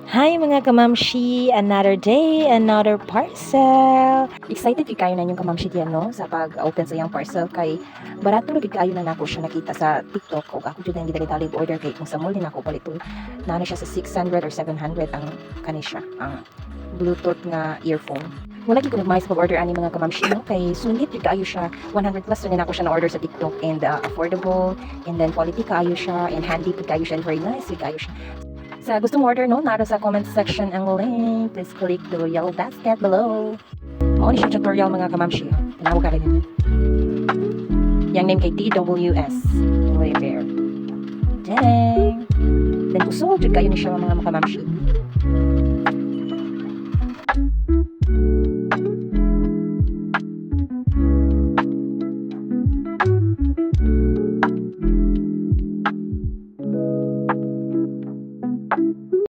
Hi mga kamamshi! Another day, another parcel! Excited kay kayo na yung kamamshi diyan no? Sa pag-open sa yung parcel kay barato rin kayo na nako siya nakita sa TikTok o ako dyan yung gidali order kay kung sa mall din ako palito na siya sa 600 or 700 ang kanisya ang Bluetooth nga earphone. Wala gyud ko nagmahis pag-order ani mga kamamshi no kay sulit gyud kaayo siya 100 plus rin ako siya na order sa TikTok and affordable and then quality kaayo siya and handy pud kaayo siya and very nice gyud kaayo siya. Sa gusto mo order, no? Nara sa comment section ang link. Please click the yellow basket below. Mao ni siya tutorial mga kamamshi. Tinawag ka rin. Yang name kay TWS. Anyway, bear. Dang! Then kusog, jud kayo ni siya mga kamamshi.